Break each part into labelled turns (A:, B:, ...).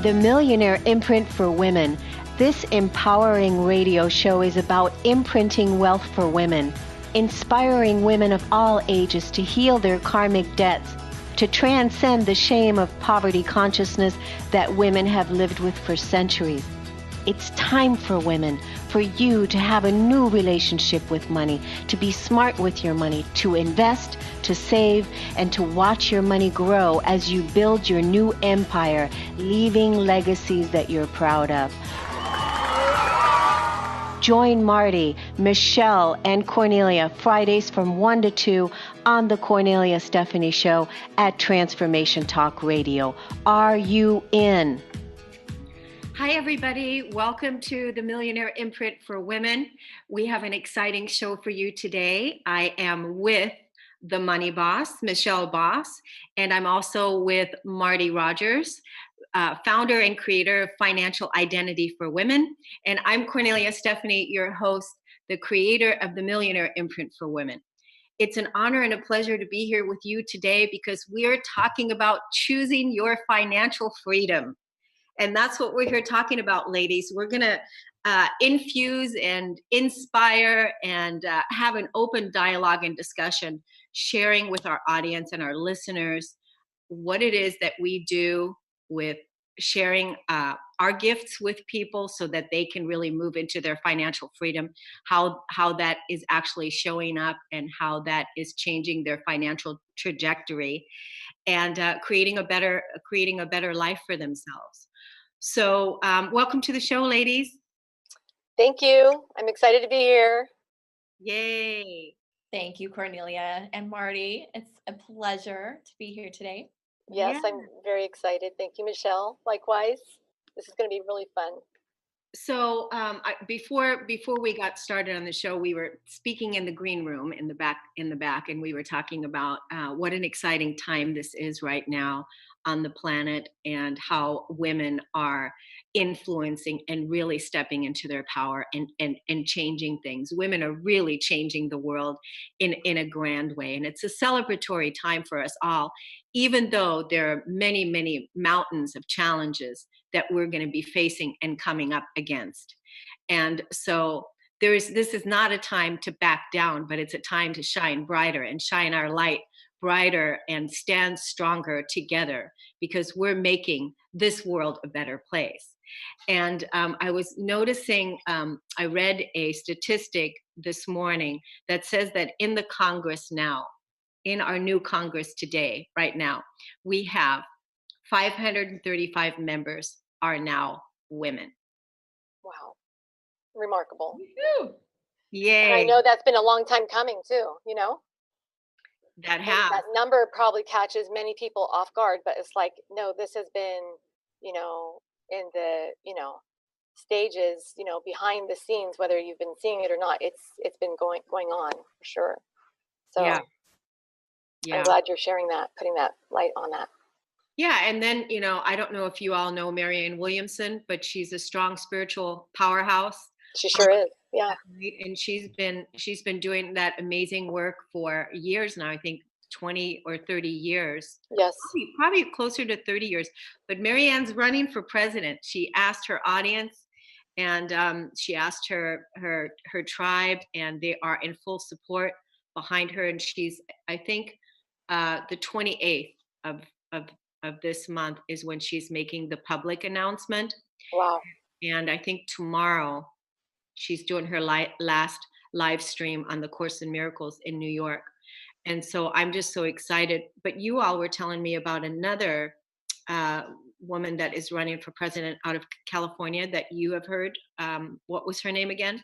A: the Millionaire Imprint for Women. This empowering radio show is about imprinting wealth for women, inspiring women of all ages to heal their karmic debts, to transcend the shame of poverty consciousness that women have lived with for centuries. It's time for women, for you to have a new relationship with money, to be smart with your money, to invest, to save, and to watch your money grow as you build your new empire, leaving legacies that you're proud of. Join Marti, Michelle, and Kornelia Fridays from 1 to 2 on the Kornelia Stephanie Show at Transformation Talk Radio. Are you in? Hi, everybody. Welcome to the Millionaire Imprint for Women. We have an exciting show for you today. I am with the money boss, Michelle Boss, and I'm also with Marti Rogers, founder and creator of Financial Identity for Women. And I'm Kornelia Stephanie, your host, the creator of the Millionaire Imprint for Women. It's an honor and a pleasure to be here with you today because we are talking about choosing your financial freedom. And that's what we're here talking about, ladies. We're going to infuse and inspire and have an open dialogue and discussion, sharing with our audience and our listeners what it is that we do with sharing our gifts with people so that they can really move into their financial freedom, how that is actually showing up and how that is changing their financial trajectory and creating a better life for themselves. So welcome to the show, ladies.
B: Thank you. I'm excited to be here.
A: Yay.
C: Thank you, Kornelia and Marti. It's a pleasure to be here today.
B: Yes, yeah. I'm very excited. Thank you, Michelle. Likewise. This is going to be really fun.
A: So before we got started on the show, we were speaking in the green room in the back, and we were talking about what an exciting time this is right now on the planet and how women are influencing and really stepping into their power and changing things. Women are really changing the world in a grand way. And it's a celebratory time for us all, even though there are many, many mountains of challenges that we're going to be facing and coming up against. And so this is not a time to back down, but it's a time to shine brighter and shine our light brighter and stand stronger together because we're making this world a better place. And I was noticing, I read a statistic this morning that says that in the Congress now, in our new Congress today, right now, we have 535 members are now women.
B: Wow. Remarkable.
A: Woo-hoo. Yay.
B: And I know that's been a long time coming too, you know?
A: That
B: number probably catches many people off guard, but it's like, no, this has been, you know, in the, you know, stages, you know, behind the scenes, whether you've been seeing it or not, it's been going on for sure. So
A: yeah.
B: I'm glad you're sharing that, putting that light on that.
A: Yeah, and then, you know, I don't know if you all know Marianne Williamson, but she's a strong spiritual powerhouse.
B: She sure is. Yeah.
A: And she's been doing that amazing work for years now, I think 20 or 30 years.
B: Yes.
A: Probably closer to 30 years. But Marianne's running for president. She asked her audience and she asked her tribe, and they are in full support behind her. And she's, I think, the 28th of this month is when she's making the public announcement.
B: Wow.
A: And I think tomorrow she's doing her last live stream on the Course in Miracles in New York. And so I'm just so excited. But you all were telling me about another woman that is running for president out of California that you have heard. What was her name again?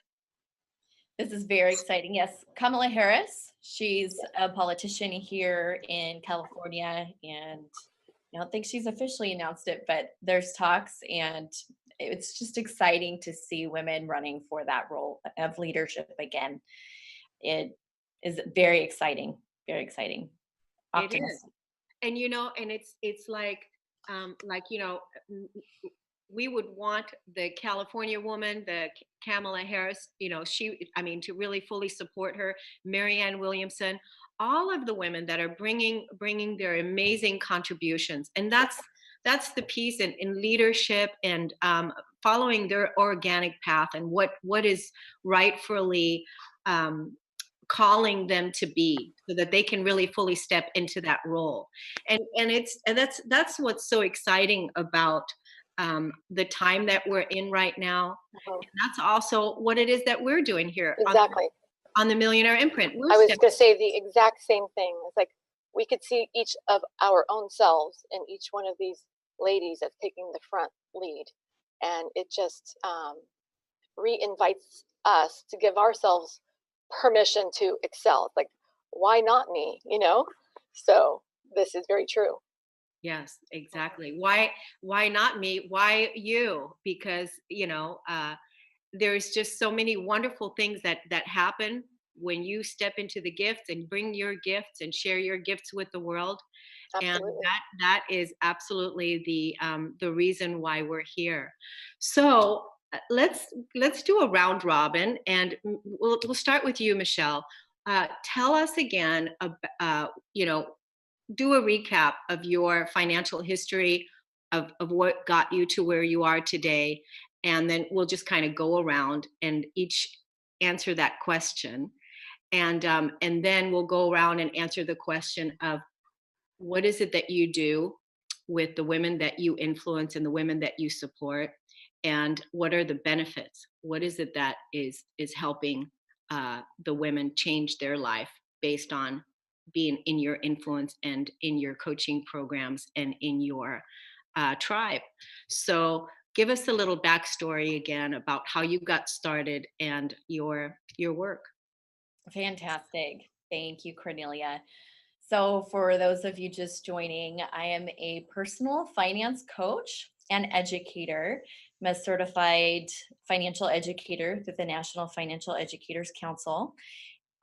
C: This is very exciting. Yes, Kamala Harris. She's a politician here in California, and I don't think she's officially announced it, but there's talks, and it's just exciting to see women running for that role of leadership again. It is very exciting, very exciting.
A: Optimistic. It is. And, you know, and it's like, you know, we would want the California woman, the Kamala Harris, you know, to really fully support her, Marianne Williamson, all of the women that are bringing their amazing contributions. And that's that's the piece in leadership and following their organic path and what is rightfully calling them to be, so that they can really fully step into that role. And that's what's so exciting about the time that we're in right now.
B: Mhm.
A: And that's also what it is that we're doing here
B: Exactly.
A: on the Millionaire Imprint.
B: I was going to say the exact same thing. It's like we could see each of our own selves in each one of these ladies that's taking the front lead. And it just re-invites us to give ourselves permission to excel. It's like, why not me? You know? So this is very true.
A: Yes, exactly. Why not me? Why you? Because, there's just so many wonderful things that happen when you step into the gifts and bring your gifts and share your gifts with the world. And
B: Absolutely.
A: that is absolutely the reason why we're here. So let's do a round robin, and we'll start with you, Michelle. Tell us again, do a recap of your financial history of what got you to where you are today, and then we'll just kind of go around and each answer that question, and then we'll go around and answer the question of what is it that you do with the women that you influence and the women that you support, and what are the benefits, what is it that is helping the women change their life based on being in your influence and in your coaching programs and in your tribe. So give us a little backstory again about how you got started and your work.
C: Fantastic. Thank you, Cornelia. So, for those of you just joining, I am a personal finance coach and educator. I'm a certified financial educator through the National Financial Educators Council.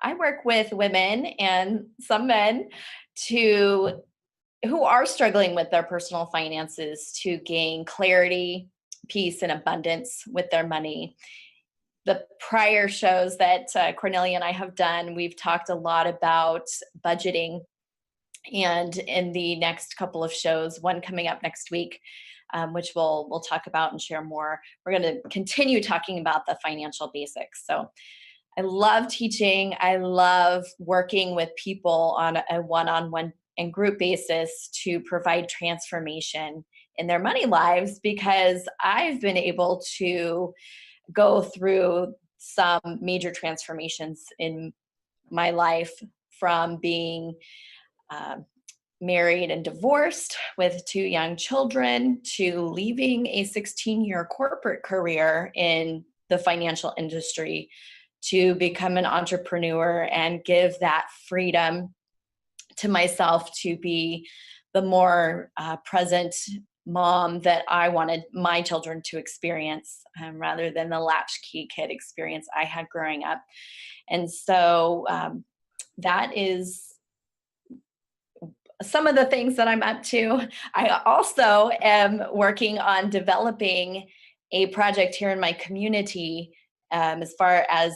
C: I work with women and some men who are struggling with their personal finances to gain clarity, peace, and abundance with their money. The prior shows that Cornelia and I have done, we've talked a lot about budgeting. And in the next couple of shows, one coming up next week, which we'll talk about and share more, we're going to continue talking about the financial basics. So I love teaching. I love working with people on a one-on-one and group basis to provide transformation in their money lives, because I've been able to go through some major transformations in my life, from being married and divorced with 2 young children to leaving a 16-year corporate career in the financial industry to become an entrepreneur and give that freedom to myself to be the more present mom that I wanted my children to experience, rather than the latchkey kid experience I had growing up. And so that is some of the things that I'm up to. I also am working on developing a project here in my community, as far as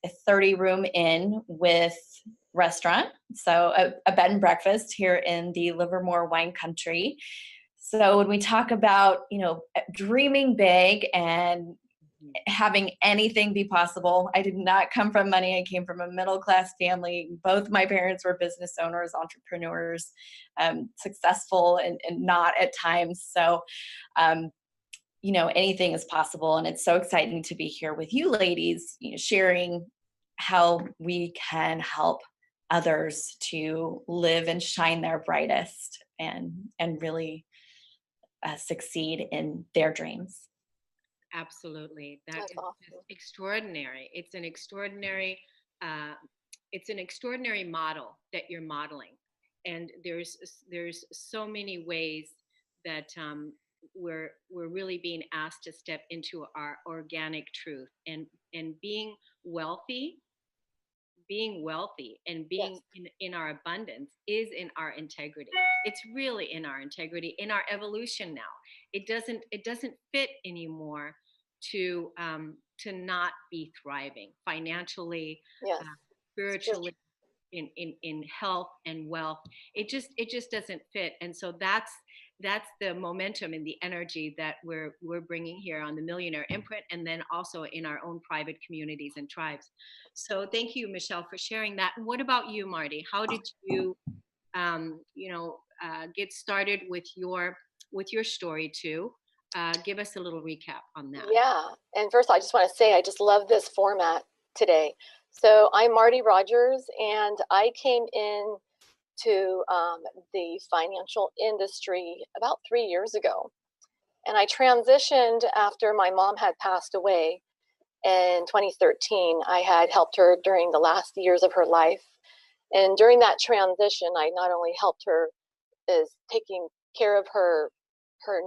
C: a 30-room inn with restaurant. So a bed and breakfast here in the Livermore wine country. So when we talk about, dreaming big and having anything be possible, I did not come from money. I came from a middle-class family. Both my parents were business owners, entrepreneurs, successful and not at times. So, anything is possible. And it's so exciting to be here with you ladies, sharing how we can help others to live and shine their brightest and really succeed in their dreams.
A: Absolutely.
B: That's
A: Just
B: awesome.
A: extraordinary. It's an extraordinary model that you're modeling. And there's so many ways that we're really being asked to step into our organic truth, and being wealthy and being
B: Yes.
A: in our abundance is in our integrity. It's really in our integrity, in our evolution now. It doesn't fit anymore to not be thriving financially,
B: Yes.
A: spiritually, in health and wealth. It just doesn't fit. And so that's the momentum and the energy that we're bringing here on the Millionaire Imprint, and then also in our own private communities and tribes. So thank you, Michelle, for sharing that. And what about you, Marty? How did you, get started with your story too? Give us a little recap on that.
B: Yeah. And first, I just want to say I just love this format today. So I'm Marty Rogers, and I came in to the financial industry about 3 years ago. And I transitioned after my mom had passed away in 2013. I had helped her during the last years of her life. And during that transition, I not only helped her as taking care of her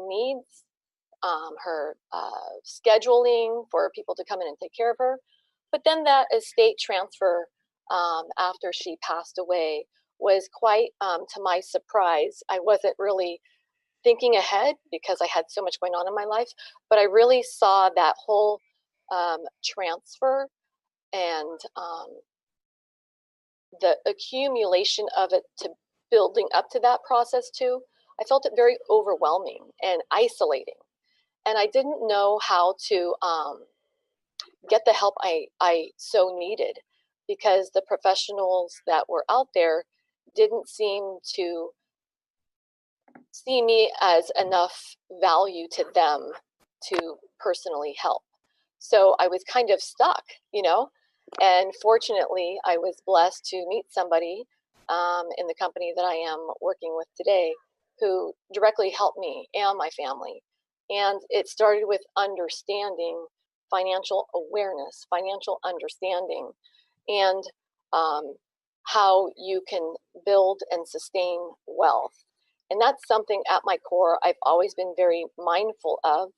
B: needs, her scheduling for people to come in and take care of her. But then that estate transfer after she passed away was quite, to my surprise. I wasn't really thinking ahead because I had so much going on in my life, but I really saw that whole transfer and the accumulation of it to building up to that process too. I felt it very overwhelming and isolating, and I didn't know how to get the help I so needed because the professionals that were out there didn't seem to see me as enough value to them to personally help. So I was kind of stuck, you know. And fortunately, I was blessed to meet somebody in the company that I am working with today who directly helped me and my family. And it started with understanding financial awareness, financial understanding, and how you can build and sustain wealth. And that's something at my core I've always been very mindful of.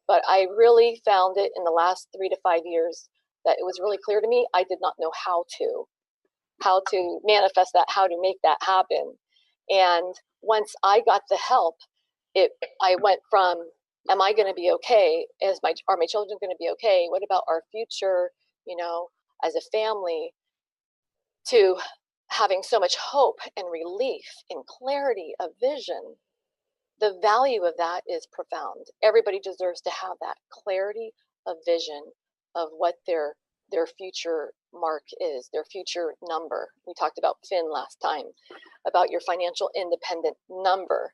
B: But I really found it in the last 3 to 5 years that it was really clear to me I did not know how to manifest that, how to make that happen. And once I got the help, I went from, am I going to be okay? Are my children going to be okay? What about our future, you know, as a family, to having so much hope and relief and clarity of vision. The value of that is profound. Everybody deserves to have that clarity of vision of what their future mark is, their future number. We talked about Finn last time, about your financial independent number.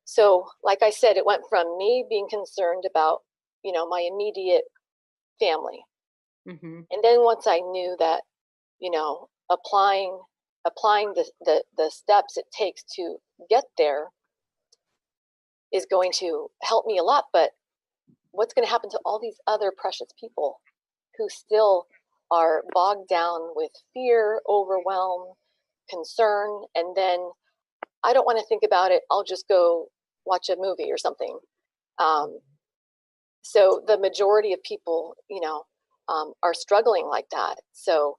B: So, like I said, it went from me being concerned about, you know, my immediate family.
A: Mm-hmm.
B: And then once I knew that, you know, applying the steps it takes to get there is going to help me a lot, but what's going to happen to all these other precious people who still are bogged down with fear, overwhelm, concern, and then I don't want to think about it, I'll just go watch a movie or something. So the majority of people, you know, are struggling like that. So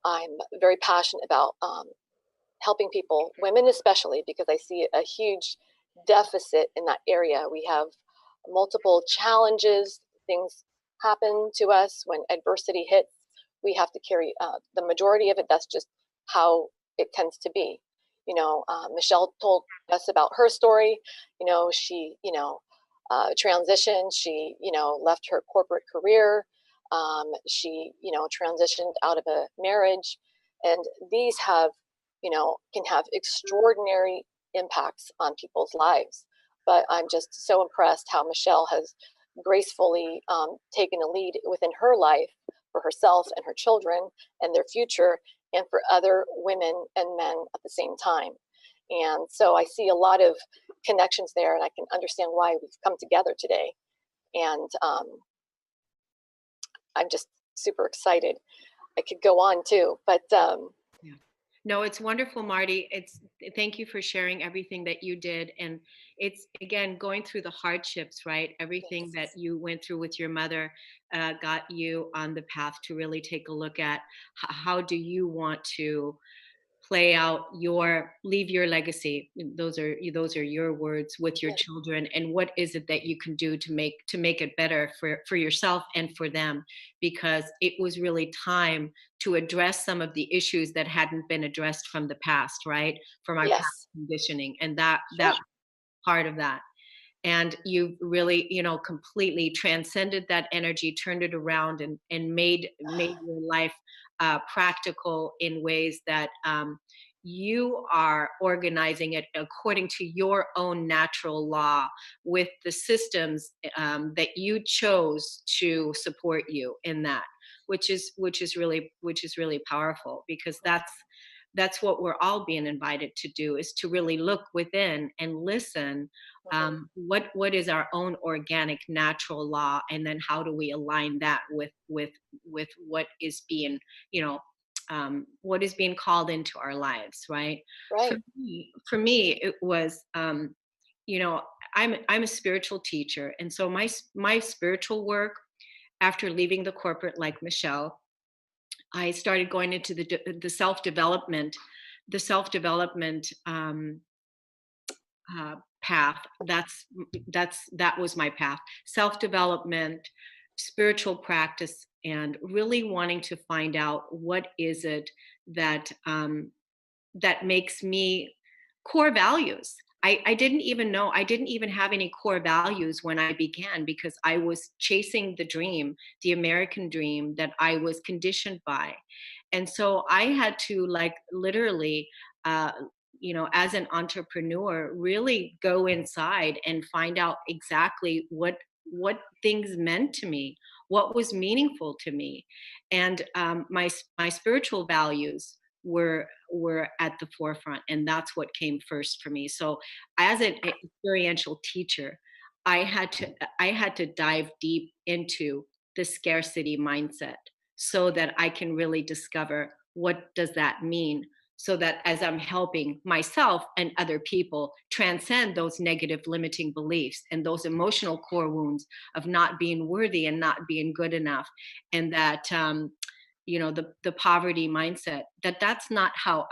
B: I'm very passionate about helping people, women especially, because I see a huge deficit in that area. We have multiple challenges, things happen to us when adversity hits. We have to carry the majority of it. That's just how it tends to be. You know, Michelle told us about her story. You know, she, transitioned. She, left her corporate career. She, transitioned out of a marriage. And these have, can have extraordinary impacts on people's lives. But I'm just so impressed how Michelle has gracefully taken a lead within her life for herself and her children and their future, and for other women and men at the same time. And so I see a lot of connections there, and I can understand why we've come together today. And I'm just super excited. I could go on too, but
A: yeah. No, it's wonderful, Marty. Thank you for sharing everything that you did. And it's, again, going through the hardships, right? Everything
B: yes.
A: that you went through with your mother got you on the path to really take a look at how do you want to play out leave your legacy. Those are your words, with your children, and what is it that you can do to make it better for yourself and for them, because it was really time to address some of the issues that hadn't been addressed from the past, right? From our past conditioning. And that
D: part of that. And you really, completely transcended that energy, turned it around, and made your life practical in ways that you are organizing it according to your own natural law, with the systems that you chose to support you in that, which is really powerful, because that's what we're all being invited to do, is to really look within and listen. What is our own organic natural law, and then how do we align that with what is being, what is being called into our lives, right?
B: Right.
D: For me it was, I'm a spiritual teacher, and so my spiritual work, after leaving the corporate like Michelle, I started going into the self development path. That was my path. Self development, spiritual practice, and really wanting to find out what is it that that makes me core values. I didn't even know, I didn't even have any core values when I began, because I was chasing the dream, the American dream that I was conditioned by. And so I had to, like, literally, uh, as an entrepreneur, really go inside and find out exactly what things meant to me, what was meaningful to me. And my spiritual values were at the forefront, and that's what came first for me. So as an experiential teacher, I had to dive deep into the scarcity mindset, so that I can really discover what does that mean, so that as I'm helping myself and other people transcend those negative limiting beliefs and those emotional core wounds of not being worthy and not being good enough, and that the poverty mindset, that's not how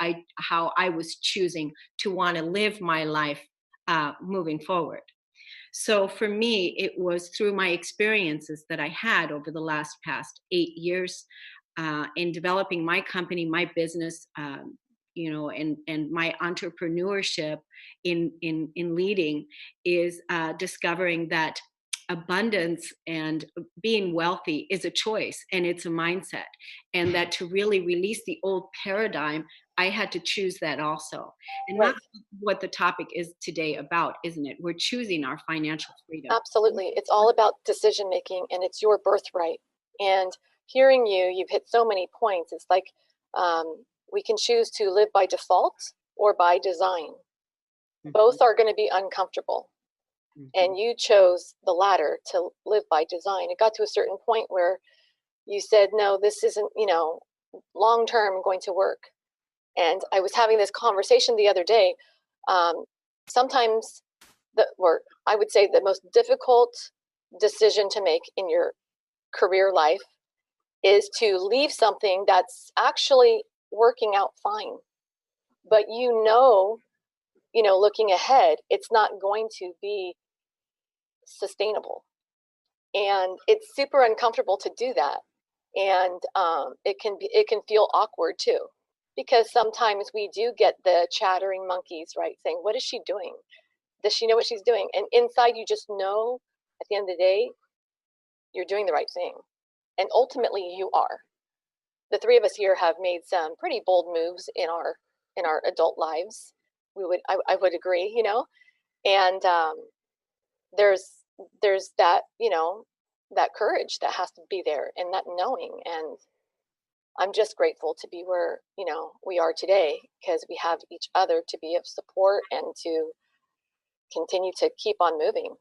D: I was choosing to want to live my life moving forward. So for me, it was through my experiences that I had over the past 8 years, in developing my company, my business, and my entrepreneurship in leading, is discovering that abundance and being wealthy is a choice, and it's a mindset, and that to really release the old paradigm, I had to choose that also. And
B: Right.
D: that's what the topic is today about, isn't it? We're choosing our financial freedom.
B: Absolutely. It's all about decision making, and it's your birthright. And hearing you've hit so many points. It's like, we can choose to live by default or by design. Both are going to be uncomfortable. And you chose the latter, to live by design. It got to a certain point where you said, no, this isn't, long term going to work. And I was having this conversation the other day. Sometimes or I would say the most difficult decision to make in your career life is to leave something that's actually working out fine. But looking ahead, it's not going to be sustainable. And it's super uncomfortable to do that. And it can feel awkward too, because sometimes we do get the chattering monkeys, right, saying, what is she doing? Does she know what she's doing? And inside, you just know at the end of the day, you're doing the right thing. And ultimately, you are. The three of us here have made some pretty bold moves in our adult lives. I would agree, and there's that, that courage that has to be there, and that knowing. And I'm just grateful to be where, we are today, because we have each other to be of support and to continue to keep on moving,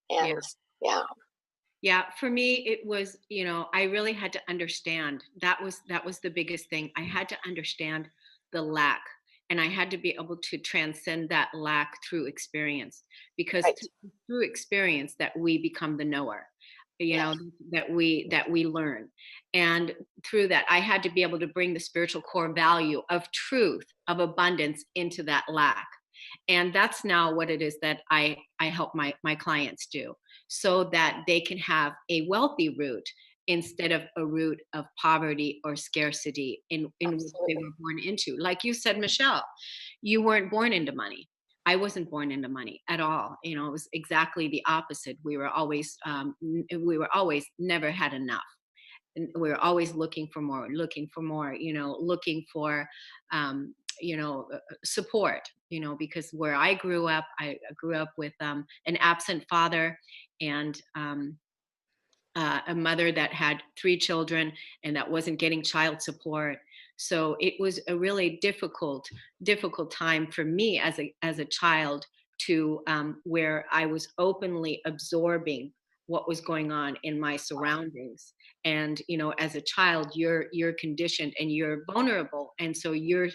B: and
D: Yeah, for me, it was, I really had to understand. That was the biggest thing. I had to understand the lack, and I had to be able to transcend that lack through experience, because
B: right.
D: through experience that we become the knower, that we learn. And through that, I had to be able to bring the spiritual core value of truth, of abundance, into that lack. And that's now what it is that I help my clients do, so that they can have a wealthy root instead of a root of poverty or scarcity in which they were born into. Like you said, Michelle, you weren't born into money. I wasn't born into money at all. It was exactly the opposite. We were always never had enough. And we were always looking for more, looking for, support, because where I grew up, I grew up with an absent father, and a mother that had 3 children and that wasn't getting child support. So it was a really difficult time for me as a child, to where I was openly absorbing what was going on in my surroundings. And as a child, you're conditioned and you're vulnerable, and so you're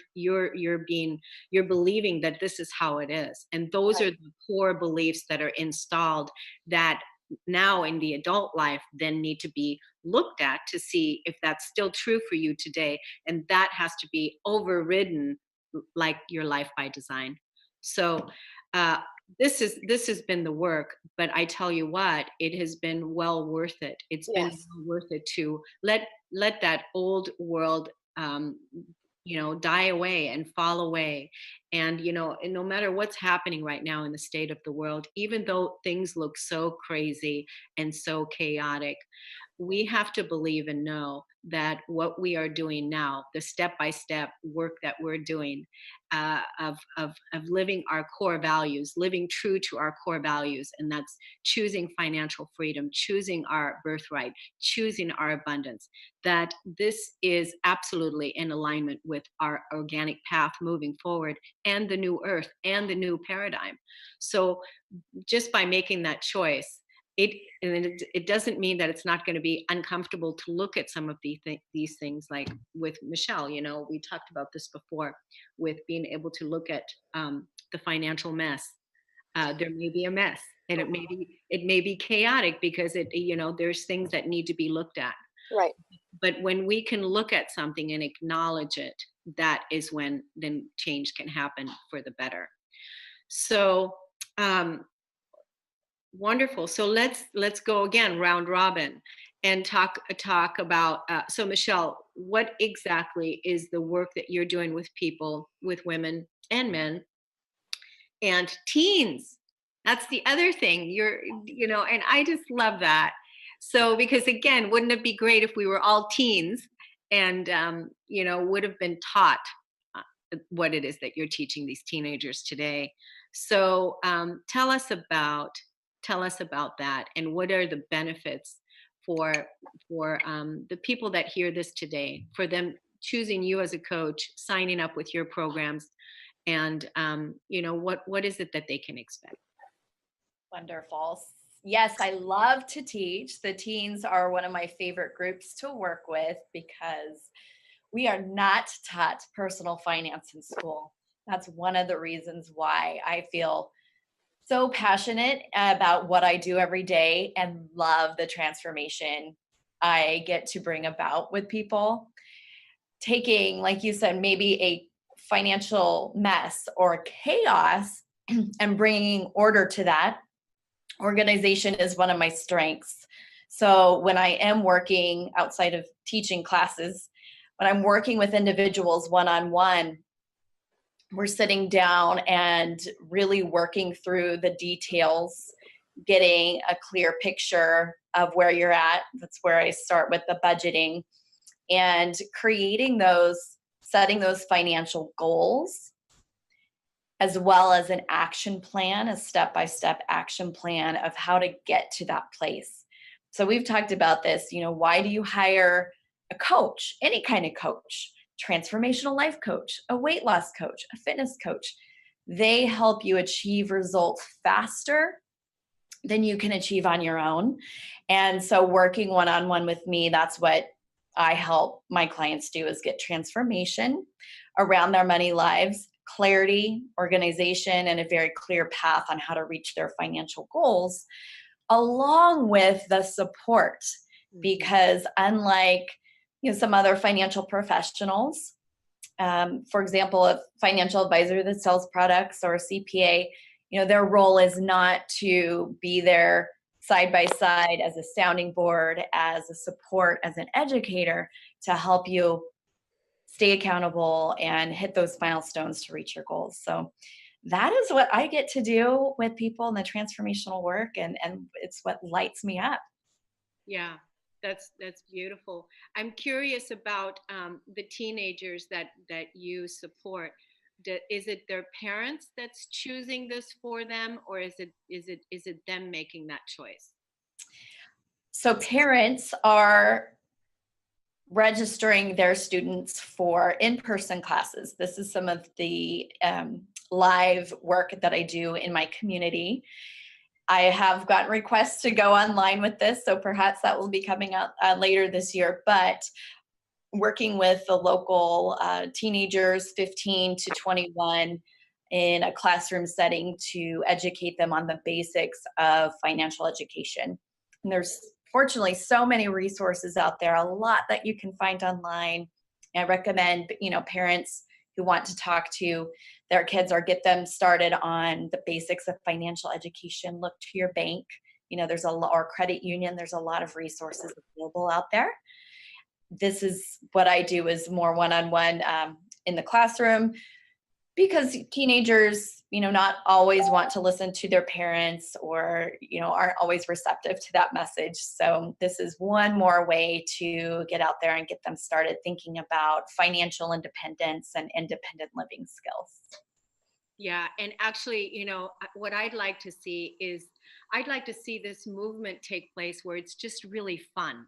D: believing that this is how it is, and those
B: Right.
D: are the core beliefs that are installed, that now in the adult life then need to be looked at to see if that's still true for you today, and that has to be overridden, like your life by design. So uh, this has been the work, but I tell you what, it has been well worth it. It's been
B: Yes.
D: well worth it to let that old world die away and fall away. And and no matter what's happening right now in the state of the world, even though things look so crazy and so chaotic, we have to believe and know that what we are doing now, the step-by-step work that we're doing, of living our core values, living true to our core values, and that's choosing financial freedom, choosing our birthright, choosing our abundance, that this is absolutely in alignment with our organic path moving forward, and the new earth and the new paradigm. So just by making that choice, it doesn't mean that it's not going to be uncomfortable to look at some of these things, like with Michelle. We talked about this before, with being able to look at the financial mess. There may be a mess, and it may be chaotic, because there's things that need to be looked at.
B: Right.
D: But when we can look at something and acknowledge it, that is when then change can happen for the better. So wonderful. So let's go again, round robin, and talk about. So Michelle, what exactly is the work that you're doing with people, with women and men and teens? That's the other thing. And I just love that. So, because again, wouldn't it be great if we were all teens and would have been taught what it is that you're teaching these teenagers today? So tell us about that, and what are the benefits for the people that hear this today, for them choosing you as a coach, signing up with your programs, and what is it that they can expect?
C: Wonderful. Yes, I love to teach. The teens are one of my favorite groups to work with, because we are not taught personal finance in school. That's one of the reasons why I feel so passionate about what I do every day, and love the transformation I get to bring about with people. Taking, like you said, maybe a financial mess or chaos and bringing order to that. Organization is one of my strengths. So when I am working outside of teaching classes, when I'm working with individuals one-on-one, we're sitting down and really working through the details, getting a clear picture of where you're at. That's where I start with the budgeting, and setting those financial goals, as well as an action plan, a step-by-step action plan of how to get to that place. So we've talked about this, why do you hire a coach, any kind of coach? Transformational life coach, a weight loss coach, a fitness coach. They help you achieve results faster than you can achieve on your own. And so working one-on-one with me, that's what I help my clients do, is get transformation around their money lives, clarity, organization, and a very clear path on how to reach their financial goals, along with the support. Because unlike some other financial professionals, for example, a financial advisor that sells products, or a CPA, their role is not to be there side by side as a sounding board, as a support, as an educator, to help you stay accountable and hit those milestones to reach your goals. So that is what I get to do with people in the transformational work, and it's what lights me up.
D: Yeah, that's beautiful. I'm curious about the teenagers that you support. Is it their parents that's choosing this for them, or is it them making that choice?
C: So parents are registering their students for in-person classes. This is some of the live work that I do in my community. I have gotten requests to go online with this, so perhaps that will be coming out later this year. But working with the local teenagers, 15 to 21, in a classroom setting to educate them on the basics of financial education. And there's fortunately so many resources out there, a lot that you can find online. I recommend, parents who want to talk to their kids or get them started on the basics of financial education, look to your bank. There's or credit union, there's a lot of resources available out there. This is what I do, is more one-on-one in the classroom, because teenagers, not always want to listen to their parents, or, aren't always receptive to that message. So this is one more way to get out there and get them started thinking about financial independence and independent living skills.
D: Yeah, and actually, what I'd like to see is, I'd like to see this movement take place where it's just really fun.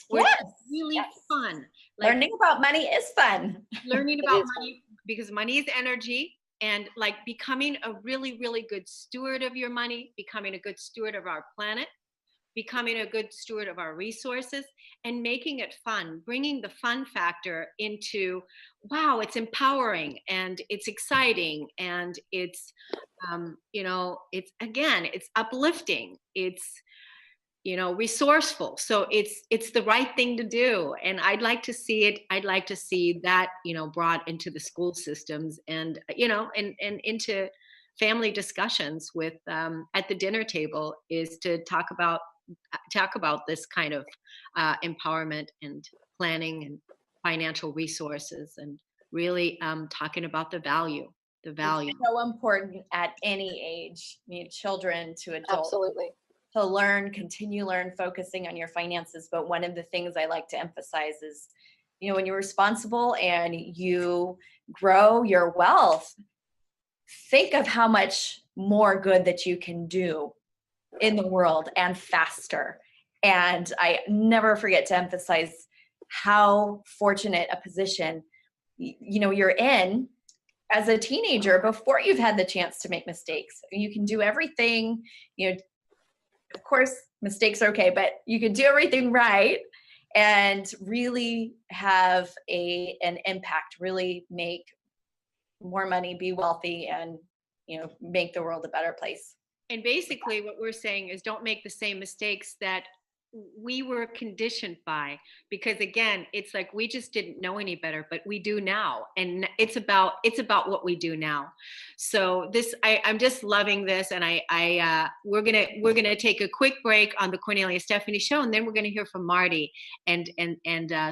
D: Where
C: Yes,
D: it's really
C: yes.
D: fun.
C: Like, learning about money is fun.
D: Learning about money, because money is energy, and like becoming a really, really good steward of your money, becoming a good steward of our planet, becoming a good steward of our resources, and making it fun, bringing the fun factor into, wow, it's empowering and it's exciting, and it's, it's uplifting. It's, resourceful. So it's the right thing to do. And I'd like to see it. I'd like to see that, brought into the school systems, and, and into family discussions with, at the dinner table, is to talk about this kind of empowerment and planning and financial resources, and really talking about the value.
C: It's so important at any age, children to adults.
B: Absolutely.
C: To continue learn, focusing on your finances. But one of the things I like to emphasize is, when you're responsible and you grow your wealth, think of how much more good that you can do in the world, and faster. And I never forget to emphasize how fortunate a position, you're in as a teenager before you've had the chance to make mistakes. You can do everything, of course, mistakes are okay, but you can do everything right and really have an impact, really make more money, be wealthy, and, make the world a better place.
D: And basically what we're saying is, don't make the same mistakes that we were conditioned by, because again, it's like we just didn't know any better, but we do now, and it's about what we do now. So I'm just loving this, and we're gonna take a quick break on the Kornelia Stephanie Show, and then we're gonna hear from Marti and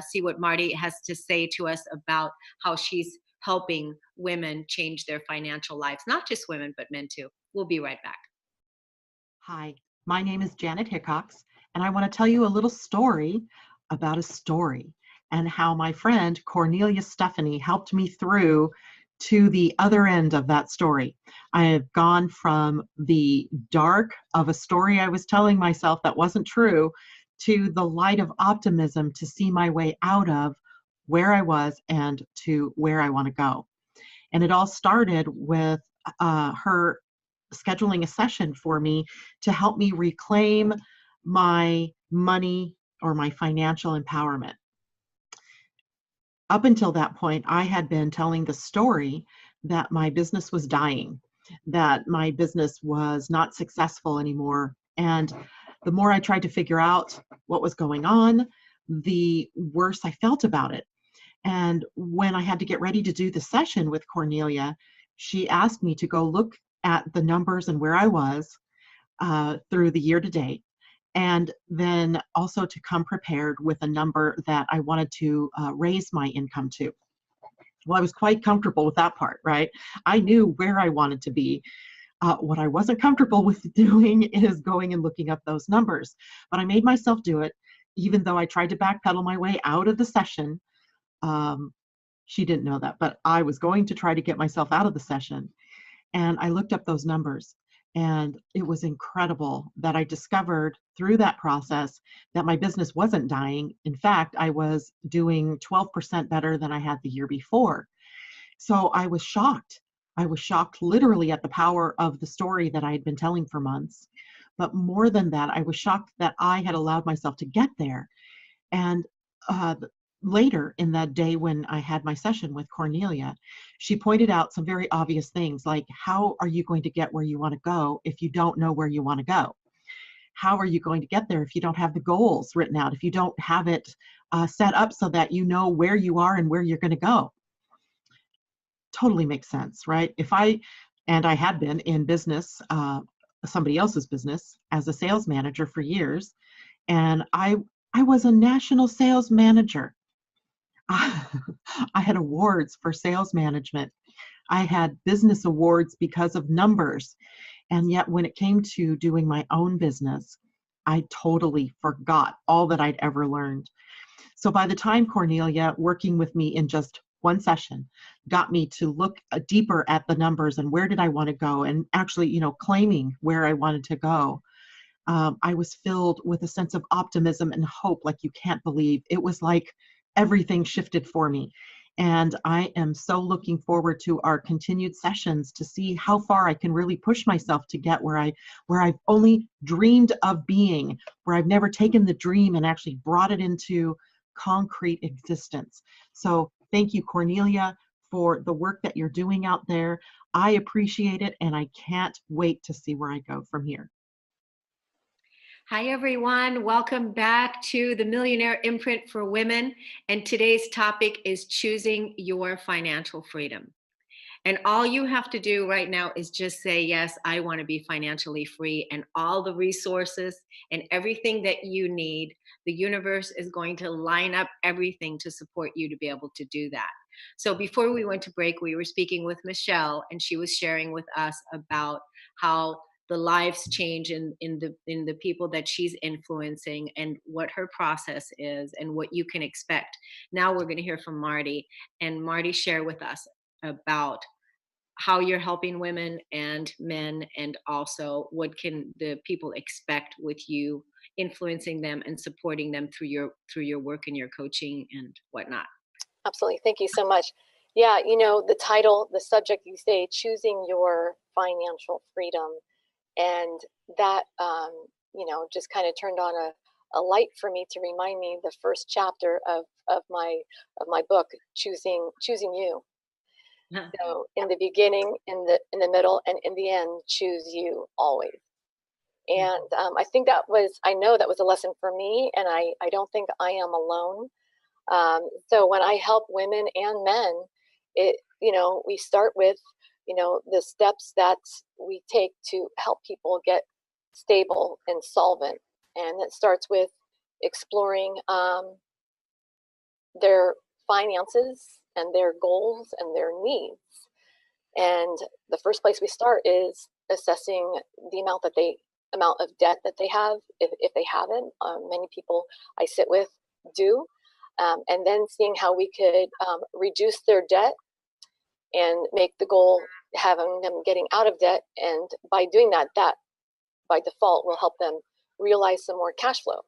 D: see what Marti has to say to us about how she's helping women change their financial lives, not just women, but men too. We'll be right back.
E: Hi, my name is Janet Hickox, and I want to tell you a little story about a story, and how my friend Kornelia Stephanie helped me through to the other end of that story. I have gone from the dark of a story I was telling myself that wasn't true, to the light of optimism, to see my way out of where I was and to where I want to go. And it all started with her scheduling a session for me to help me reclaim my money, or my financial empowerment. Up until that point, I had been telling the story that my business was dying, that my business was not successful anymore. And the more I tried to figure out what was going on, the worse I felt about it. And when I had to get ready to do the session with Kornelia, she asked me to go look at the numbers and where I was through the year to date, and then also to come prepared with a number that I wanted to raise my income to. Well, I was quite comfortable with that part, right? I knew where I wanted to be. What I wasn't comfortable with doing is going and looking up those numbers. But I made myself do it, even though I tried to backpedal my way out of the session. Um, she didn't know that, but I was going to try to get myself out of the session. And I looked up those numbers. And it was incredible that I discovered through that process that my business wasn't dying. In fact, I was doing 12% better than I had the year before. So I was shocked. I was shocked literally at the power of the story that I had been telling for months. But more than that, I was shocked that I had allowed myself to get there. And later in that day when I had my session with Kornelia, she pointed out some very obvious things like, how are you going to get where you want to go if you don't know where you want to go? How are you going to get there if you don't have the goals written out, if you don't have it set up so that you know where you are and where you're going to go? Totally makes sense, right? And I had been in business, somebody else's business, as a sales manager for years, and I was a national sales manager. I had awards for sales management. I had business awards because of numbers. And yet when it came to doing my own business, I totally forgot all that I'd ever learned. So by the time Kornelia, working with me in just one session, got me to look deeper at the numbers and where did I want to go, and actually, claiming where I wanted to go, I was filled with a sense of optimism and hope like you can't believe. It was like everything shifted for me. And I am so looking forward to our continued sessions to see how far I can really push myself to get where I've only dreamed of being, where I've never taken the dream and actually brought it into concrete existence. So thank you, Kornelia, for the work that you're doing out there. I appreciate it, and I can't wait to see where I go from here.
D: Hi, everyone. Welcome back to the Millionaire Imprint for Women. And today's topic is choosing your financial freedom. And all you have to do right now is just say, yes, I want to be financially free, and all the resources and everything that you need, the universe is going to line up everything to support you to be able to do that. So before we went to break, we were speaking with Michelle, and she was sharing with us about how the lives change in the people that she's influencing and what her process is and what you can expect. Now we're going to hear from Marti, and Marti share with us about how you're helping women and men, and also what can the people expect with you influencing them and supporting them through your work and your coaching and whatnot.
B: Absolutely. Thank you so much. Yeah, the title, the subject, you say, choosing your financial freedom. And that, just kind of turned on a light for me to remind me the first chapter of my book, Choosing You. So in the beginning, in the middle, and in the end, choose you always. And I know that was a lesson for me, and I don't think I am alone. So when I help women and men, we start with, the steps that we take to help people get stable and solvent. And it starts with exploring their finances and their goals and their needs. And the first place we start is assessing the amount of debt that they have, if they haven't. Many people I sit with do. And then seeing how we could reduce their debt and make the goal having them getting out of debt. And by doing that by default will help them realize some more cash flow.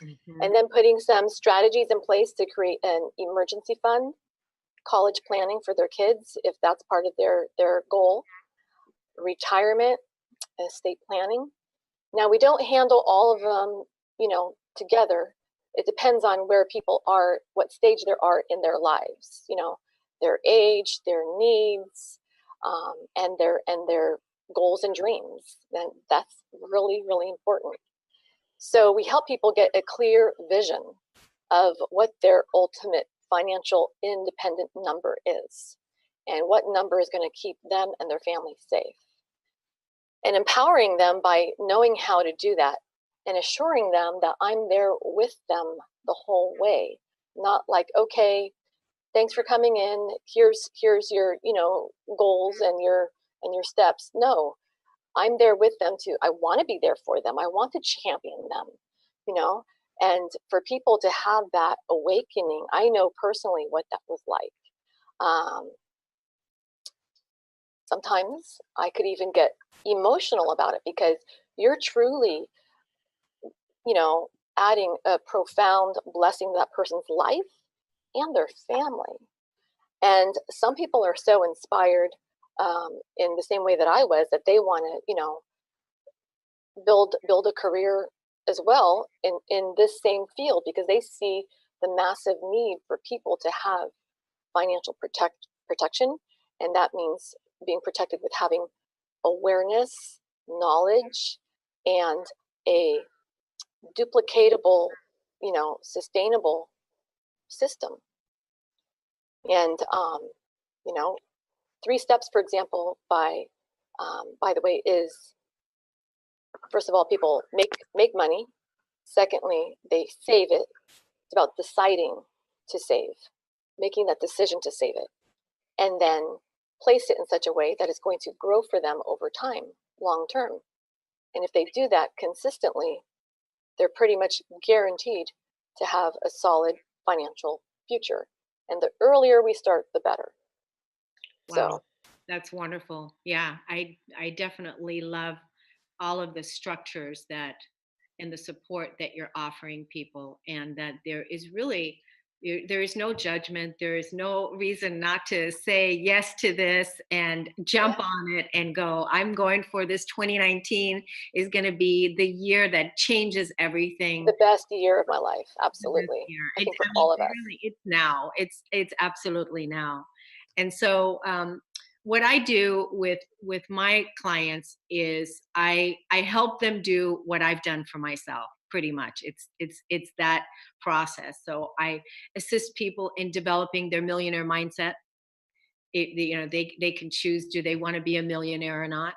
B: Mm-hmm. And then putting some strategies in place to create an emergency fund, college planning for their kids, if that's part of their goal, retirement, estate planning. Now, we don't handle all of them, together. It depends on where people are, what stage they are in their lives, their age, their needs, and their goals and dreams. Then that's really, really important. So we help people get a clear vision of what their ultimate financial independent number is and what number is going to keep them and their family safe. And empowering them by knowing how to do that and assuring them that I'm there with them the whole way. Not like, okay, thanks for coming in. Here's your, goals and your steps. No, I'm there with them too. I want to be there for them. I want to champion them, and for people to have that awakening, I know personally what that was like. Sometimes I could even get emotional about it because you're truly, adding a profound blessing to that person's life and their family. And some people are so inspired in the same way that I was, that they want to, build a career as well in this same field, because they see the massive need for people to have financial protection. And that means being protected with having awareness, knowledge, and a duplicatable, sustainable system. And 3 steps, for example, by the way, is, first of all, people make money. Secondly, they save it. It's about deciding to save, making that decision to save it, and then place it in such a way that it's going to grow for them over time, long term. And if they do that consistently, they're pretty much guaranteed to have a solid financial future. And the earlier we start, the better.
D: Wow,
B: So
D: that's wonderful. Yeah, I definitely love all of the structures that and the support that you're offering people, and that there is really there is no judgment. There is no reason not to say yes to this and jump
B: yeah,
D: on it and go, I'm going for this. 2019 is going to be the year that changes everything.
B: the best year of my life.
D: This
B: Absolutely.
D: year.
B: I think for
D: I mean,
B: all of us.
D: really, it's now. It's absolutely now. And so, what I do with my clients is I help them do what I've done for myself. Pretty much, it's that process. So I assist people in developing their millionaire mindset. They can choose, do they want to be a millionaire or not?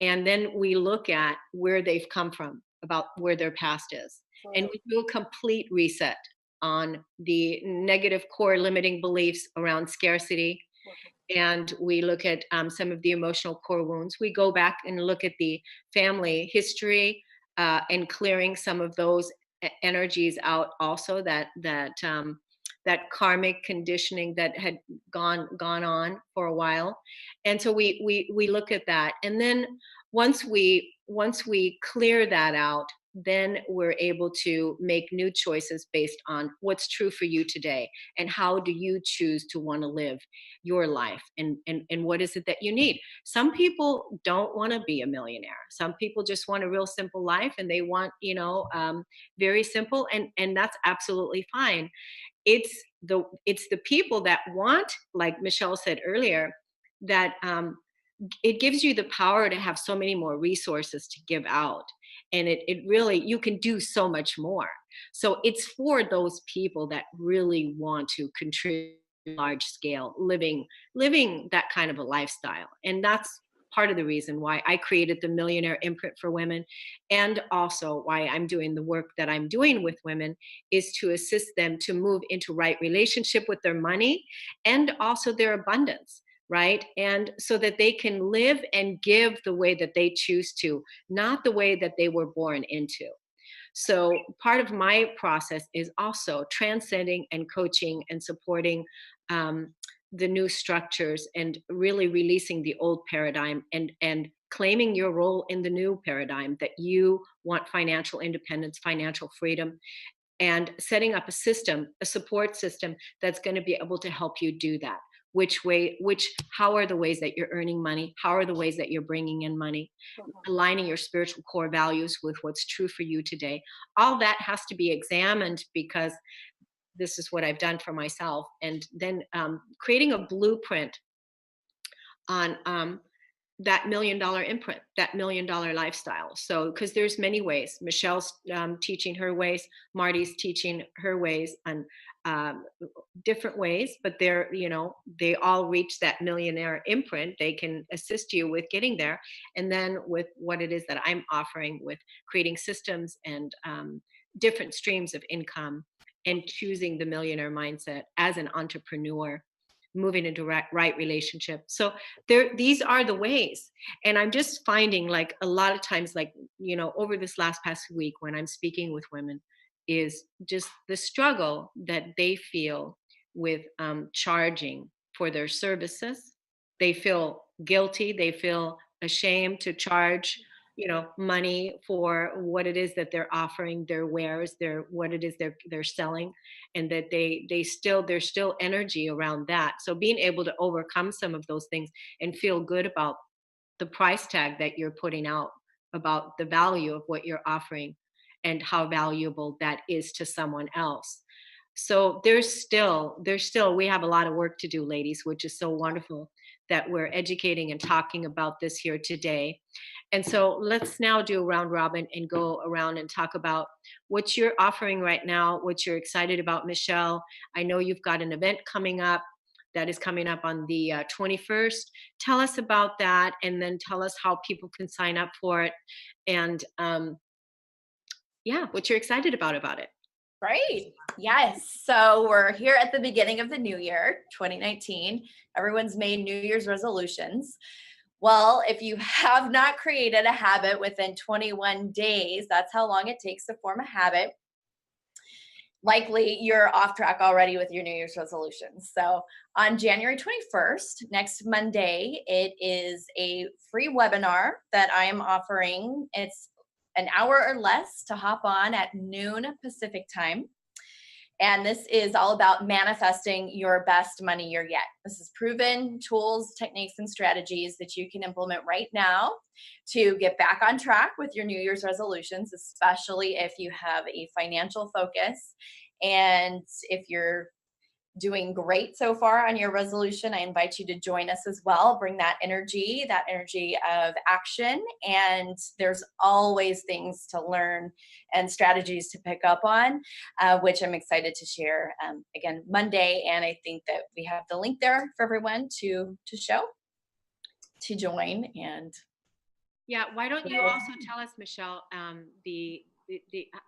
D: And then we look at where they've come from, about where their past is, and we do a complete reset on the negative core limiting beliefs around scarcity. And we look at some of the emotional core wounds. We go back and look at the family history, and clearing some of those energies out, also that karmic conditioning that had gone on for a while. And so we look at that, and then once we clear that out, then we're able to make new choices based on what's true for you today, and how do you choose to want to live your life, and what is it that you need. Some people don't want to be a millionaire. Some people just want a real simple life, and they want, very simple, and that's absolutely fine. It's the people that want, like Michelle said earlier, that it gives you the power to have so many more resources to give out, and it really, you can do so much more. So it's for those people that really want to contribute large scale, living that kind of a lifestyle. And that's part of the reason why I created the Millionaire Imprint for women, and also why I'm doing the work that I'm doing with women, is to assist them to move into right relationship with their money, and also their abundance, right? And so that they can live and give the way that they choose to, not the way that they were born into. So part of my process is also transcending and coaching and supporting the new structures, and really releasing the old paradigm, and claiming your role in the new paradigm, that you want financial independence, financial freedom, and setting up a system, a support system that's going to be able to help you do that. How are the ways that you're earning money? How are the ways that you're bringing in money? Aligning your spiritual core values with what's true for you today. All that has to be examined, because this is what I've done for myself. And then creating a blueprint on that $1 million imprint, that $1 million lifestyle. So, because there's many ways. Michelle's teaching her ways, Marti's teaching her ways, and different ways, but they all reach that millionaire imprint. They can assist you with getting there. And then with what it is that I'm offering, with creating systems and different streams of income, and choosing the millionaire mindset as an entrepreneur, moving into right relationship. So these are the ways. And I'm just finding, like, a lot of times, like, over this past week when I'm speaking with women, is just the struggle that they feel with charging for their services. They feel guilty, they feel ashamed to charge money for what it is that they're offering, their wares, what it is they're selling, and that there's still energy around that. So being able to overcome some of those things and feel good about the price tag that you're putting out, about the value of what you're offering and how valuable that is to someone else. So we have a lot of work to do, ladies, which is so wonderful that we're educating and talking about this here today. And so let's now do a round robin and go around and talk about what you're offering right now, what you're excited about. Michelle, I know you've got an event coming up that is coming up on the 21st. Tell us about that, and then tell us how people can sign up for it, and what you're excited about it.
C: Great. Yes. So we're here at the beginning of the new year, 2019. Everyone's made New Year's resolutions. Well, if you have not created a habit within 21 days, that's how long it takes to form a habit. Likely you're off track already with your New Year's resolutions. So on January 21st, next Monday, it is a free webinar that I am offering. It's an hour or less to hop on at noon Pacific time. And this is all about manifesting your best money year yet. This is proven tools, techniques, and strategies that you can implement right now to get back on track with your New Year's resolutions, especially if you have a financial focus. And if you're doing great so far on your resolution, I invite you to join us as well. Bring that energy of action. And there's always things to learn and strategies to pick up on, which I'm excited to share again Monday. And I think that we have the link there for everyone to join. And
D: why don't you also tell us, Michelle, the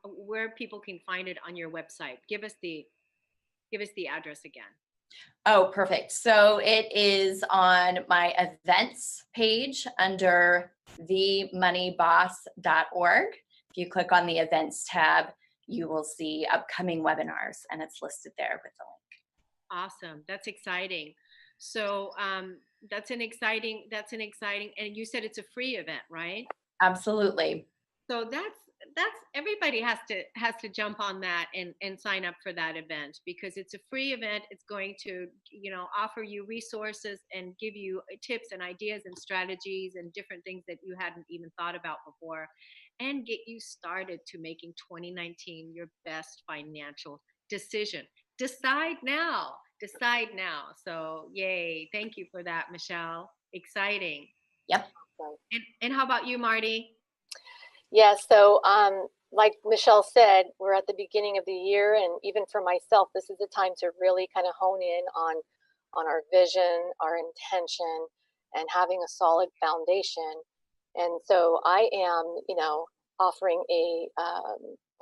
D: where people can find it on your website? Give us the address again.
C: Oh, perfect. So it is on my events page under themoneyboss.org. If you click on the events tab, you will see upcoming webinars, and it's listed there with the link.
D: Awesome. That's exciting. So that's an exciting, and you said it's a free event, right?
C: Absolutely.
D: So that's everybody has to jump on that and sign up for that event, because it's a free event. It's going to offer you resources and give you tips and ideas and strategies and different things that you hadn't even thought about before, and get you started to making 2019 your best financial decision. Decide now. So yay, thank you for that, Michelle. Exciting.
C: Yep.
D: And how about you, Marti?
B: Yeah, so like Michelle said, we're at the beginning of the year, and even for myself, this is the time to really kind of hone in on our vision, our intention, and having a solid foundation. And so I am, offering a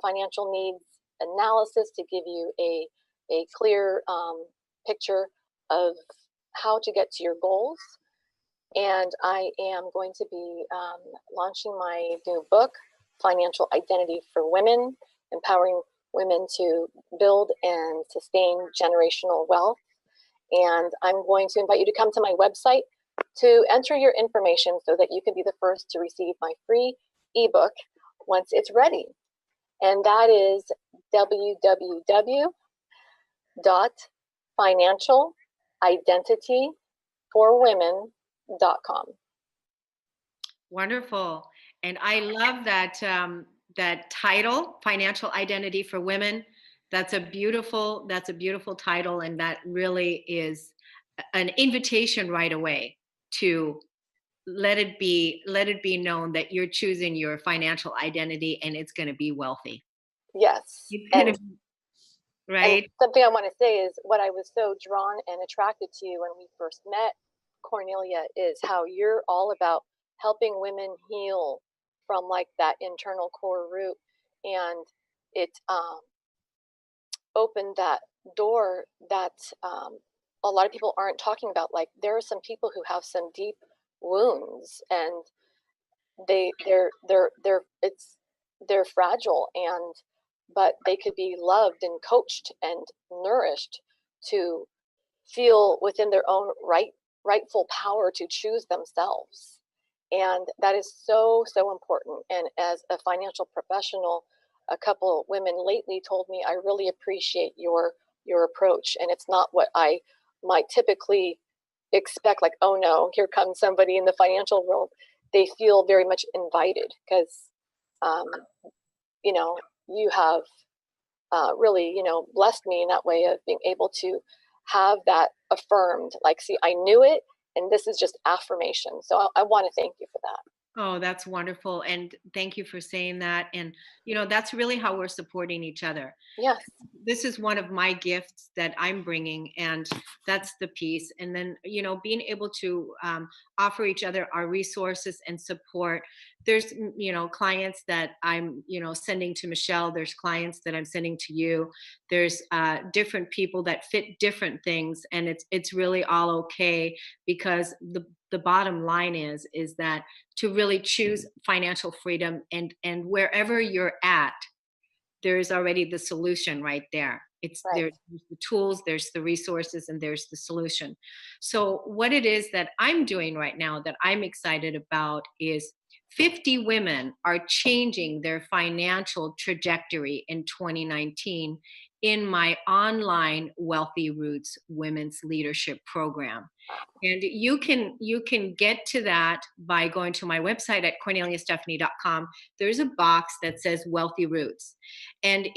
B: financial needs analysis to give you a clear picture of how to get to your goals. And I am going to be launching my new book, Financial Identity for Women, empowering women to build and sustain generational wealth. And I'm going to invite you to come to my website to enter your information so that you can be the first to receive my free ebook once it's ready. And that is www.financialidentityforwomen.com.
D: Wonderful. And I love that that title, Financial Identity for Women. That's a beautiful title, and that really is an invitation right away to let it be known that you're choosing your financial identity, and it's going to be wealthy.
B: Yes.
D: Right.
B: And something I want to say is what I was so drawn and attracted to you when we first met, Kornelia, is how you're all about helping women heal from like that internal core root. And it opened that door that a lot of people aren't talking about. Like, there are some people who have some deep wounds, and they're fragile, and but they could be loved and coached and nourished to feel within their own rightful power to choose themselves. And that is so, so important. And as a financial professional, a couple women lately told me, I really appreciate your approach. And it's not what I might typically expect, like, oh no, here comes somebody in the financial world. They feel very much invited because, you know, you have really, you know, blessed me in that way of being able to have that affirmed. Like, see, I knew it, and this is just affirmation. So I want to thank you for that.
D: Oh, that's wonderful. And thank you for saying that. And, you know, that's really how we're supporting each other.
B: Yes.
D: This is one of my gifts that I'm bringing, and that's the piece. And then, you know, being able to offer each other our resources and support. There's, you know, clients that I'm, you know, sending to Michelle. There's clients that I'm sending to you. There's different people that fit different things, and it's really all okay, because the bottom line is that to really choose financial freedom, and wherever you're at, there's already the solution right there. It's
B: Right.
D: There's the tools, there's the resources, and there's the solution. So what it is that I'm doing right now that I'm excited about is 50 women are changing their financial trajectory in 2019 in my online Wealthy Roots Women's Leadership Program. And you can get to that by going to my website at korneliastephanie.com. There's a box that says Wealthy Roots, and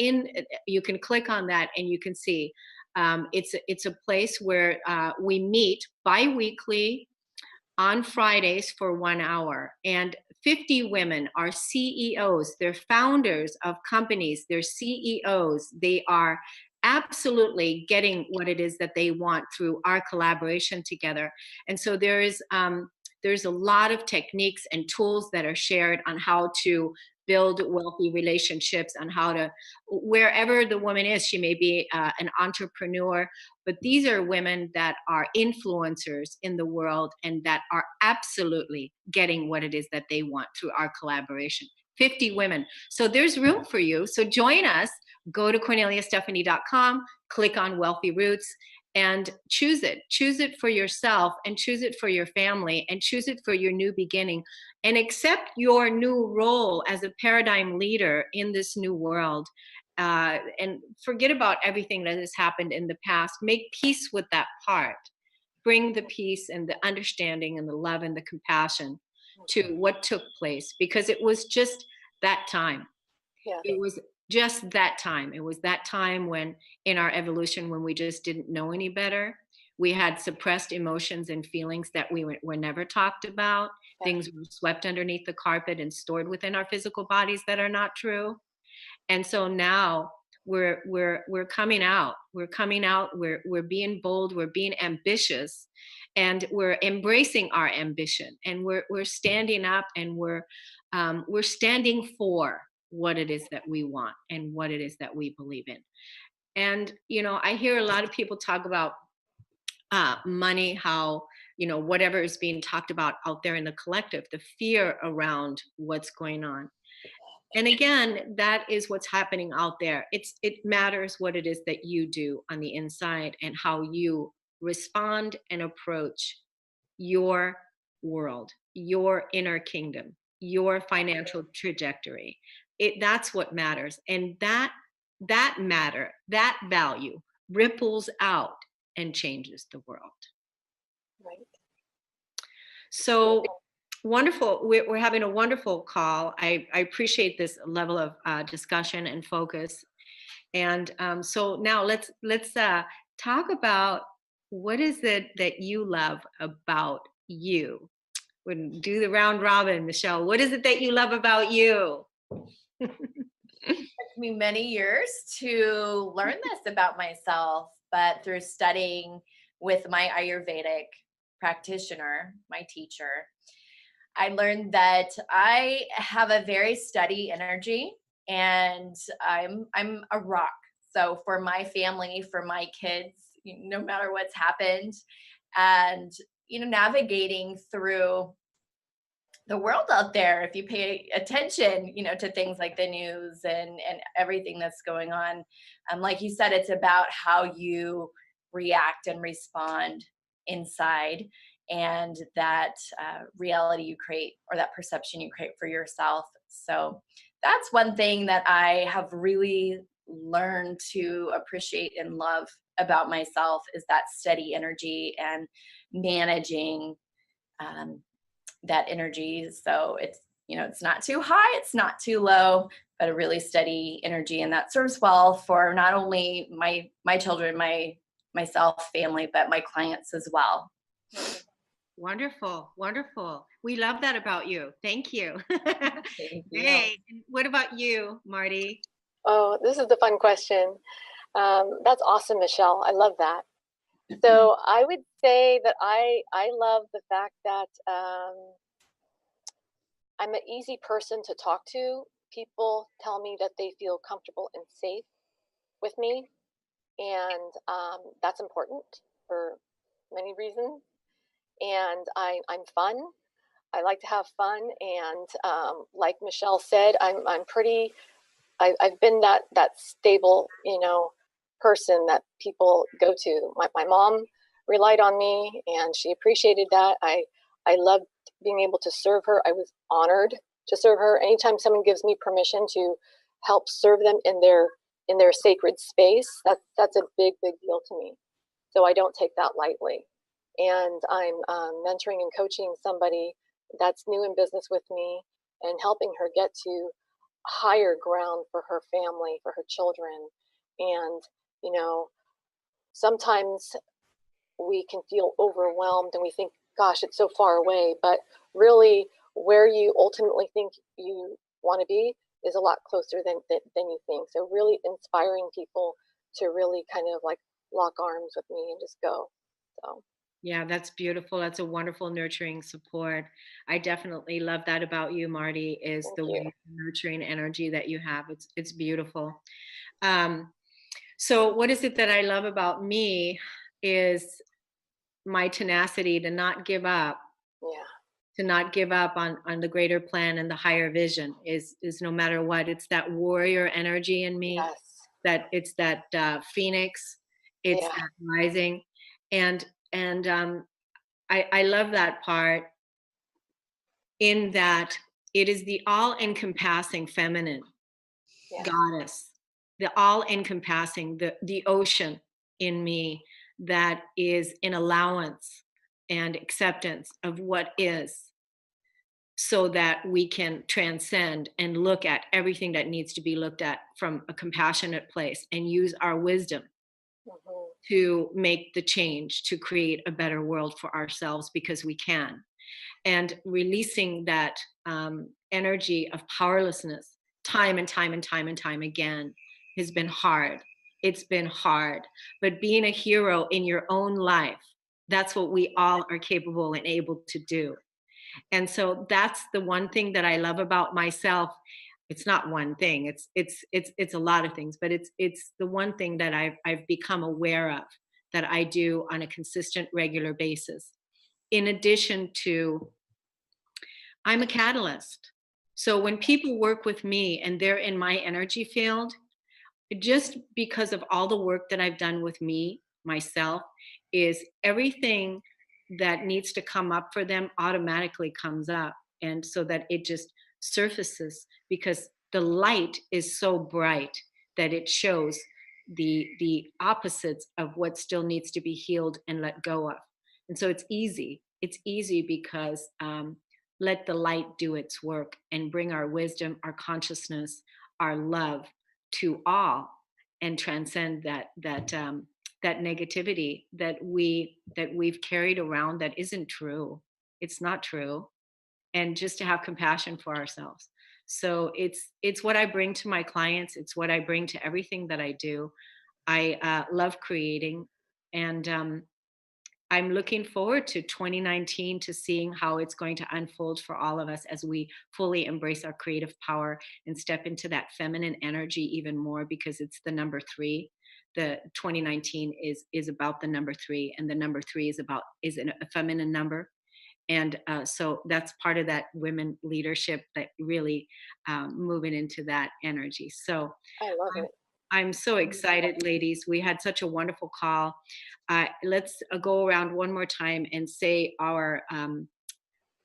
D: you can click on that, and you can see it's a place where we meet bi-weekly on Fridays for 1 hour. And 50 women are CEOs. They're founders of companies. They're CEOs. They are absolutely getting what it is that they want through our collaboration together. And so there's a lot of techniques and tools that are shared on how to build wealthy relationships, on how to, wherever the woman is, she may be an entrepreneur, but these are women that are influencers in the world and that are absolutely getting what it is that they want through our collaboration. 50 women. So there's room for you. So join us. Go to korneliastephanie.com, click on Wealthy Roots, and choose it. Choose it for yourself, and choose it for your family, and choose it for your new beginning, and accept your new role as a paradigm leader in this new world. And forget about everything that has happened in the past. Make peace with that part. Bring the peace and the understanding and the love and the compassion to what took place, because it was just that time.
B: Yeah.
D: It was just that time. It was that time when, in our evolution, when we just didn't know any better. We had suppressed emotions and feelings that we were never talked about.
B: Yeah.
D: Things were swept underneath the carpet and stored within our physical bodies that are not true. And so now we're coming out. We're coming out. We're being bold. We're being ambitious, and we're embracing our ambition. And we're standing up, and we're standing for what it is that we want and what it is that we believe in. And, you know, I hear a lot of people talk about money, how, you know, whatever is being talked about out there in the collective, the fear around what's going on. And again, that is what's happening out there. It matters what it is that you do on the inside and how you respond and approach your world, your inner kingdom, your financial trajectory. That's what matters. And that matter, that value ripples out and changes the world.
B: Right.
D: So wonderful. We're having a wonderful call. I appreciate this level of discussion and focus. And so now let's talk about, what is it that you love about you? We'll do the round robin, Michelle. What is it that you love about you?
C: It took me many years to learn this about myself, but through studying with my Ayurvedic practitioner, my teacher, I learned that I have a very steady energy, and I'm a rock. So for my family, for my kids, no matter what's happened, and navigating through the world out there, if you pay attention to things like the news and everything that's going on, like you said, it's about how you react and respond inside, and that reality you create, or that perception you create for yourself. So that's one thing that I have really learned to appreciate and love about myself, is that steady energy and managing that energy. So it's not too high, it's not too low, but a really steady energy. And that serves well for not only my children, myself, family, but my clients as well.
D: Wonderful, wonderful. We love that about you. Thank you.
C: Thank you.
D: Hey, what about you, Marty?
B: Oh, this is the fun question. That's awesome, Michelle. I love that. So I would say that I love the fact that I'm an easy person to talk to. People tell me that they feel comfortable and safe with me, and that's important for many reasons. And I'm fun. I like to have fun, and like Michelle said, I'm pretty. I've been that stable, person that people go to. My mom relied on me, and she appreciated that. I loved being able to serve her. I was honored to serve her. Anytime someone gives me permission to help serve them in their sacred space, that's a big deal to me. So I don't take that lightly. And I'm mentoring and coaching somebody that's new in business with me, and helping her get to higher ground for her family, for her children. And sometimes we can feel overwhelmed and we think, gosh, it's so far away. But really, where you ultimately think you want to be is a lot closer than you think. So really inspiring people to really kind of like lock arms with me and just go. So
D: Yeah, that's beautiful. That's a wonderful nurturing support. I definitely love that about you, Marty, is
B: thank
D: the
B: you.
D: way nurturing energy that you have. It's beautiful. So what is it that I love about me is my tenacity to not give up,
B: Yeah.
D: to not give up on the greater plan and the higher vision is no matter what. It's that warrior energy in me,
B: Yes.
D: that it's that phoenix, it's
B: Yeah.
D: that rising. And I love that part, in that it is the all-encompassing feminine
B: Yeah.
D: goddess, the all-encompassing, the ocean in me, that is in allowance and acceptance of what is, so that we can transcend and look at everything that needs to be looked at from a compassionate place, and use our wisdom
B: Hmm.
D: to make the change, to create a better world for ourselves, because we can. And releasing that energy of powerlessness time and time and time and time again has been hard. It's been hard. But being a hero in your own life, that's what we all are capable and able to do. And so that's the one thing that I love about myself. It's not one thing. It's a lot of things, but it's the one thing that I've become aware of, that I do on a consistent, regular basis. In addition to, I'm a catalyst. So when people work with me and they're in my energy field, just because of all the work that I've done with me, myself, is everything that needs to come up for them automatically comes up. And so that it just surfaces, because the light is so bright that it shows the opposites of what still needs to be healed and let go of. And so it's easy. It's easy because let the light do its work and bring our wisdom, our consciousness, our love to all, and transcend that negativity that we've carried around, that isn't true. It's not true. And just to have compassion for ourselves. So it's what I bring to my clients. It's what I bring to everything that I do. I love creating, and I'm looking forward to 2019 to seeing how it's going to unfold for all of us as we fully embrace our creative power and step into that feminine energy even more, because it's the number 3. The 2019 is about the number 3, and the number 3 is a feminine number. And so that's part of that women leadership, that really moving into that energy. So
B: I love it.
D: I'm so excited, ladies. We had such a wonderful call. Let's go around one more time and say our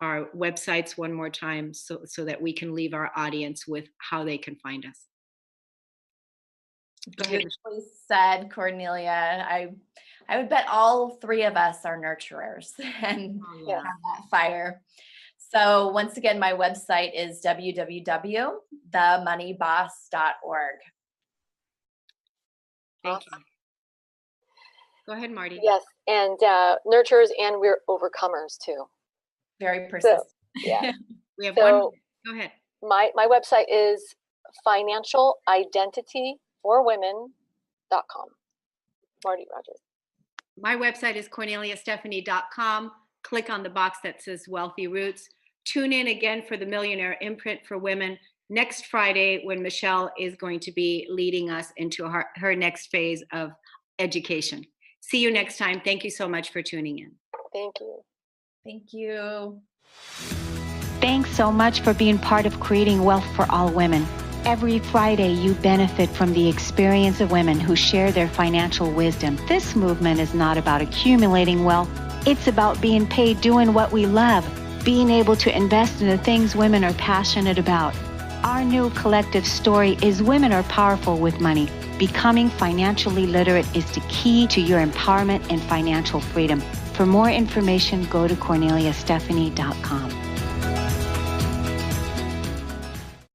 D: websites one more time, so that we can leave our audience with how they can find us. Go ahead.
C: Beautifully said, Kornelia. I would bet all 3 of us are nurturers and have that fire. So once again, my website is www.themoneyboss.org.
D: Thank you. Go ahead, Marti.
B: Yes, and nurturers, and we're overcomers too.
C: Very persistent.
B: So, yeah.
D: We have
B: So,
D: one. Go ahead.
B: My website is financialidentityforwomen.com. Marti Rogers.
D: My website is korneliastephanie.com. Click on the box that says Wealthy Roots. Tune in again for the Millionaire Imprint for Women next Friday, when Michelle is going to be leading us into her next phase of education. See you next time. Thank you so much for tuning in.
B: Thank you.
C: Thank you.
A: Thanks so much for being part of creating wealth for all women. Every Friday, you benefit from the experience of women who share their financial wisdom. This movement is not about accumulating wealth. It's about being paid doing what we love, being able to invest in the things women are passionate about. Our new collective story is women are powerful with money. Becoming financially literate is the key to your empowerment and financial freedom. For more information, go to korneliastephanie.com.